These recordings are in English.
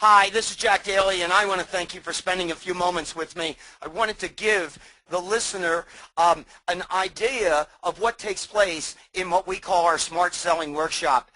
Hi, this is Jack Daly, and I want to thank you for spending a few moments with me. I wanted to give the listener an idea of what takes place in what we call our Smart Selling Workshop.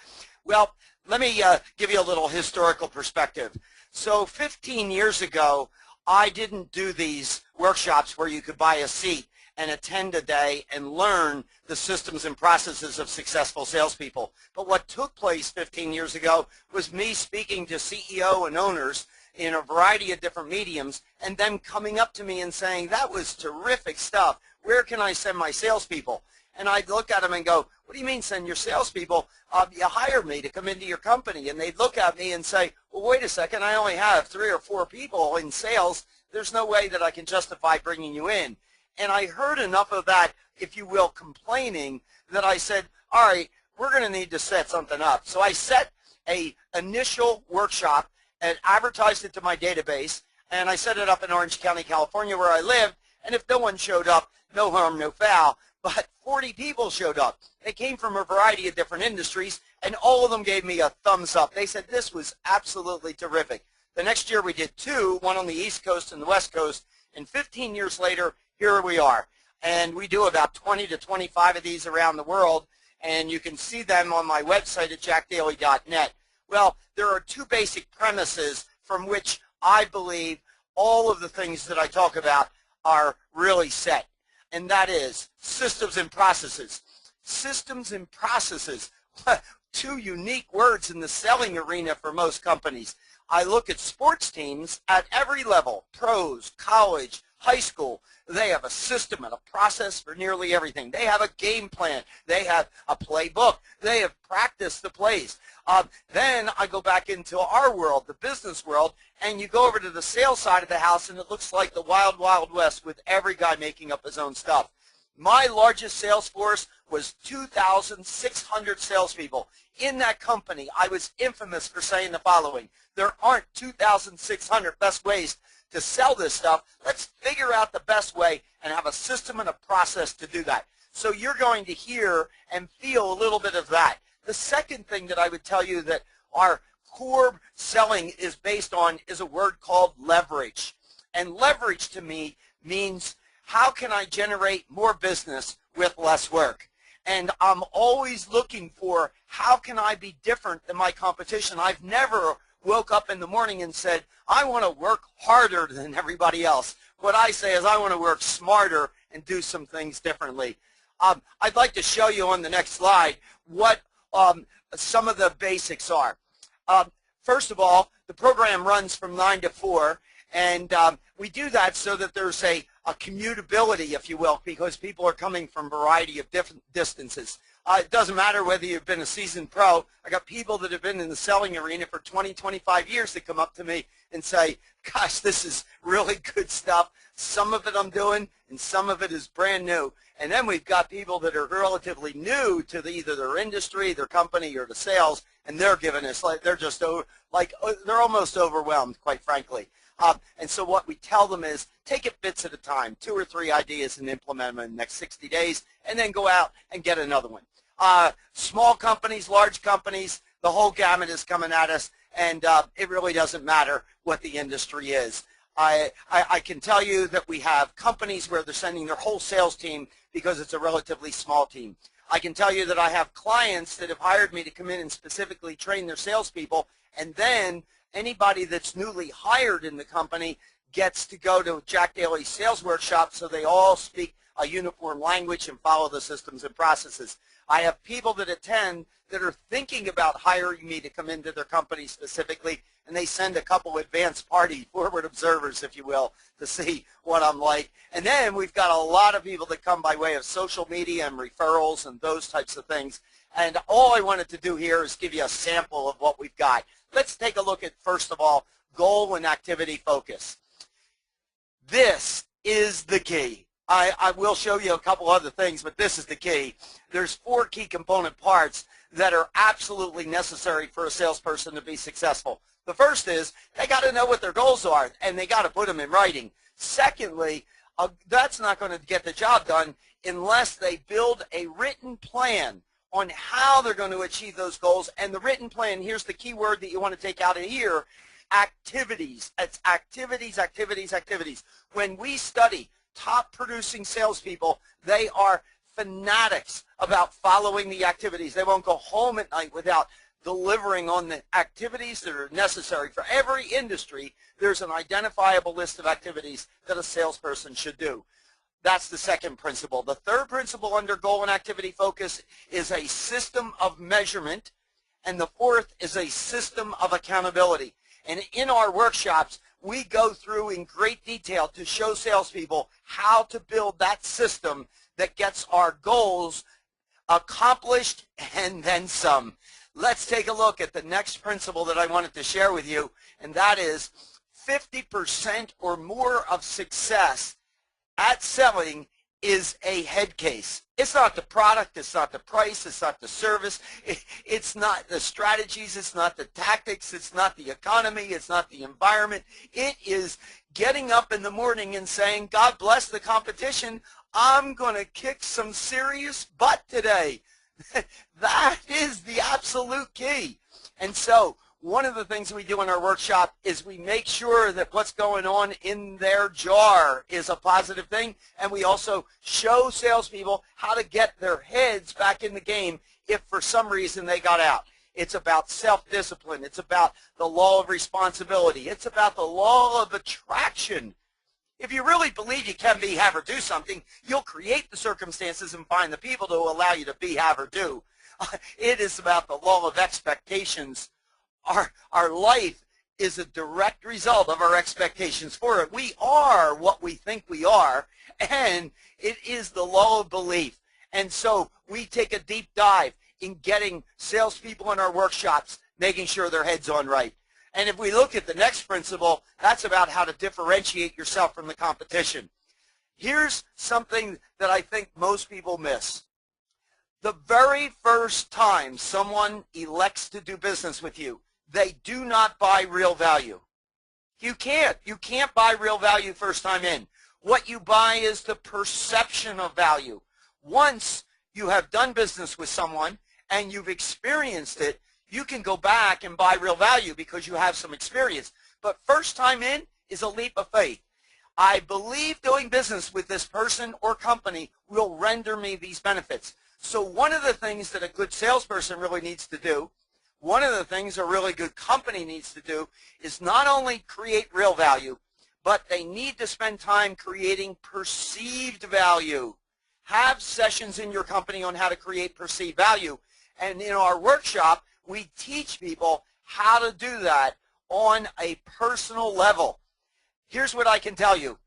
Well, let me give you a little historical perspective. So 15 years ago, I didn't do these workshops where you could buy a seat and attend a day and learn the systems and processes of successful salespeople. But what took place 15 years ago was me speaking to CEO and owners in a variety of different mediums and them coming up to me and saying, that was terrific stuff. Where can I send my salespeople? And I'd look at them and go, what do you mean send your salespeople? You hired me to come into your company. And they'd look at me and say, well, wait a second, I only have 3 or 4 people in sales. There's no way that I can justify bringing you in. And I heard enough of that, if you will, complaining, that I said, all right, we're going to need to set something up. So I set an initial workshop and advertised it to my database, and I set it up in Orange County, California, where I live. And if no one showed up, no harm, no foul. But 40 people showed up. They came from a variety of different industries, and all of them gave me a thumbs up. They said this was absolutely terrific. The next year we did 2, one on the East Coast and the West Coast, and 15 years later, here we are. And we do about 20 to 25 of these around the world, and you can see them on my website at jackdaly.net. Well, there are 2 basic premises from which I believe all of the things that I talk about are really set, and that is systems and processes. Systems and processes, 2 unique words in the selling arena for most companies. I look at sports teams at every level, pros, college, high school. They have a system and a process for nearly everything. They have a game plan. They have a playbook. They have practiced the plays. Then I go back into our world, the business world, and you go over to the sales side of the house, and it looks like the wild, wild west with every guy making up his own stuff. My largest sales force was 2,600 salespeople. In that company, I was infamous for saying the following: there aren't 2,600 best ways to sell this stuff. Let's figure out the best way and have a system and a process to do that. So you're going to hear and feel a little bit of that. The second thing that I would tell you that our core selling is based on is a word called leverage. And leverage to me means, how can I generate more business with less work? And I'm always looking for, how can I be different than my competition? I've never woke up in the morning and said, I want to work harder than everybody else. What I say is, I want to work smarter and do some things differently. I'd like to show you on the next slide what some of the basics are. First of all, the program runs from 9 to 4, and we do that so that there's a commutability, if you will, because people are coming from a variety of different distances. It doesn't matter whether you've been a seasoned pro. I got people that have been in the selling arena for 20, 25 years that come up to me and say, gosh, this is really good stuff. Some of it I'm doing, and some of it is brand new. And then we've got people that are relatively new to either their industry, their company, or the sales, and they're giving us, like, they're just they're almost overwhelmed, quite frankly. And so what we tell them is, take it bits at a time, 2 or 3 ideas, and implement them in the next 60 days, and then go out and get another one. Small companies, large companies, the whole gamut is coming at us, and it really doesn't matter what the industry is. I can tell you that we have companies where they're sending their whole sales team because it's a relatively small team. I can tell you that I have clients that have hired me to come in and specifically train their salespeople, and then anybody that's newly hired in the company gets to go to Jack Daly's sales workshop, so they all speak a uniform language and follow the systems and processes. I have people that attend that are thinking about hiring me to come into their company specifically, and they send a couple advanced party forward observers, if you will, to see what I'm like. And then we've got a lot of people that come by way of social media and referrals and those types of things. And all I wanted to do here is give you a sample of what we've got. Let's take a look at, first of all, goal and activity focus. This is the key. I will show you a couple other things, but this is the key. There's 4 key component parts that are absolutely necessary for a salesperson to be successful. The first is, they got to know what their goals are, and they got to put them in writing. Secondly, that's not going to get the job done unless they build a written plan on how they're going to achieve those goals. And the written plan, here's the key word that you want to take out of here, activities. It's activities, activities, activities. When we study top producing salespeople, they are fanatics about following the activities. They won't go home at night without delivering on the activities that are necessary. For every industry, there's an identifiable list of activities that a salesperson should do. That's the second principle. The third principle under goal and activity focus is a system of measurement, and the fourth is a system of accountability. And in our workshops, we go through in great detail to show salespeople how to build that system that gets our goals accomplished and then some. Let's take a look at the next principle that I wanted to share with you, and that is 50% or more of success at selling is a head case. It's not the product, it's not the price, it's not the service, it's not the strategies, it's not the tactics, it's not the economy, it's not the environment. It is getting up in the morning and saying, God bless the competition, I'm going to kick some serious butt today. That is the absolute key. And so one of the things we do in our workshop is we make sure that what's going on in their jar is a positive thing, and we also show salespeople how to get their heads back in the game if for some reason they got out. It's about self-discipline. It's about the law of responsibility. It's about the law of attraction. If you really believe you can be, have, or do something, you'll create the circumstances and find the people to allow you to be, have, or do. It is about the law of expectations. Our life is a direct result of our expectations for it. We are what we think we are, and it is the law of belief. And so we take a deep dive in getting salespeople in our workshops, making sure their head's on right. And if we look at the next principle, that's about how to differentiate yourself from the competition. Here's something that I think most people miss. The very first time someone elects to do business with you, they do not buy real value. You can't. You can't buy real value first time in. What you buy is the perception of value. Once you have done business with someone and you've experienced it, you can go back and buy real value because you have some experience. But first time in is a leap of faith. I believe doing business with this person or company will render me these benefits. So one of the things that a good salesperson really needs to do, one of the things a really good company needs to do, is not only create real value, but they need to spend time creating perceived value. Have sessions in your company on how to create perceived value. And in our workshop, we teach people how to do that on a personal level. Here's what I can tell you.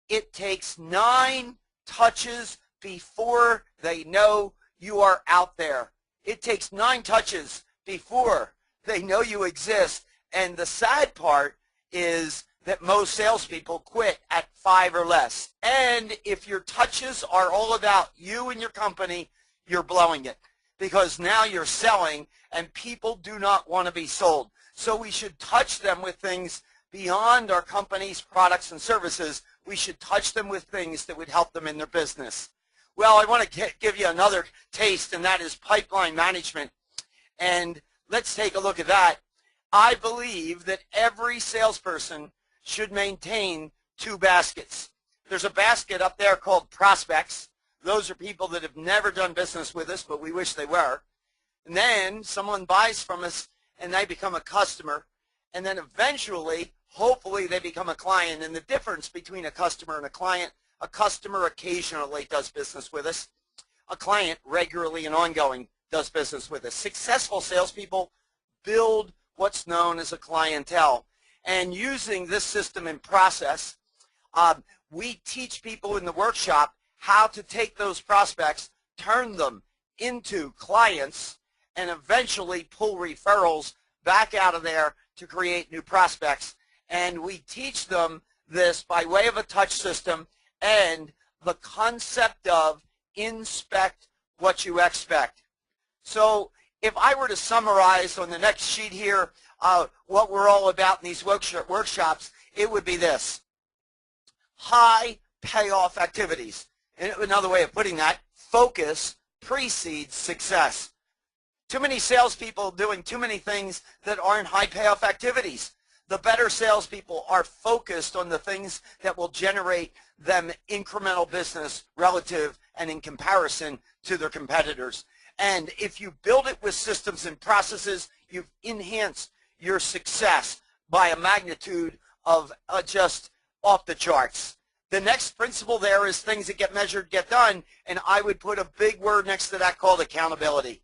It takes 9 touches before they know you are out there. It takes 9 touches before they know you exist. And the sad part is that most salespeople quit at 5 or less. And if your touches are all about you and your company, you're blowing it. Because now you're selling and people do not want to be sold. So we should touch them with things beyond our company's products and services. We should touch them with things that would help them in their business. Well, I want to give you another taste, and that is pipeline management. And let's take a look at that. I believe that every salesperson should maintain 2 baskets. There's a basket up there called prospects. Those are people that have never done business with us, but we wish they were. And then someone buys from us, and they become a customer. And then eventually, hopefully, they become a client. And the difference between a customer and a client, a customer occasionally does business with us. A client regularly and ongoing does business with us. Successful salespeople build what's known as a clientele. And using this system and process, we teach people in the workshop how to take those prospects, turn them into clients, and eventually pull referrals back out of there to create new prospects. And we teach them this by way of a touch system and the concept of inspect what you expect. So if I were to summarize on the next sheet here what we're all about in these workshops, it would be this: high payoff activities. And another way of putting that, focus precedes success. Too many salespeople doing too many things that aren't high payoff activities. The better salespeople are focused on the things that will generate them incremental business relative and in comparison to their competitors. And if you build it with systems and processes, you've enhanced your success by a magnitude of just off the charts. The next principle there is things that get measured get done, and I would put a big word next to that called accountability.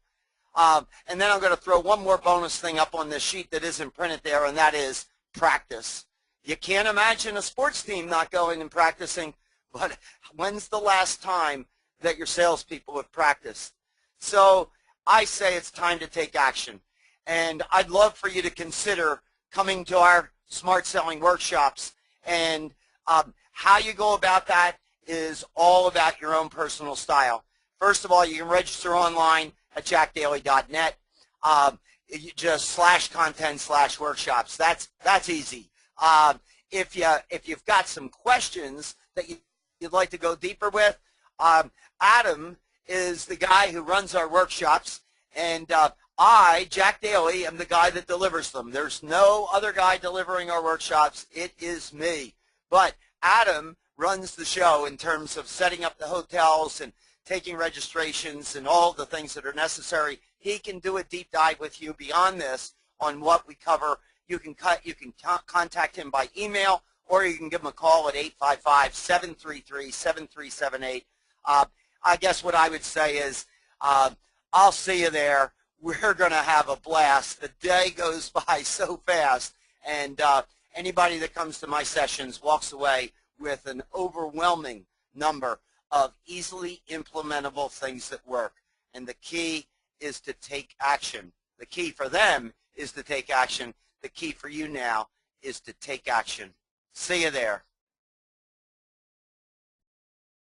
And then I'm going to throw one more bonus thing up on this sheet that isn't printed there, and that is practice. You can't imagine a sports team not going and practicing, but when's the last time that your salespeople have practiced? So I say it's time to take action. And I'd love for you to consider coming to our smart selling workshops. And how you go about that is all about your own personal style. First of all, you can register online at jackdaly.net. You just /content/workshops. That's easy. If you've got some questions that you'd like to go deeper with, Adam is the guy who runs our workshops, and I, Jack Daly, am the guy that delivers them. There's no other guy delivering our workshops. It is me. But Adam runs the show in terms of setting up the hotels and taking registrations and all the things that are necessary. He can do a deep dive with you beyond this on what we cover. You can contact him by email, or you can give him a call at 855-733-7378. I guess what I would say is I'll see you there. We're going to have a blast. The day goes by so fast, and anybody that comes to my sessions walks away with an overwhelming number of easily implementable things that work. And the key is to take action. The key for them is to take action. The key for you now is to take action. See you there.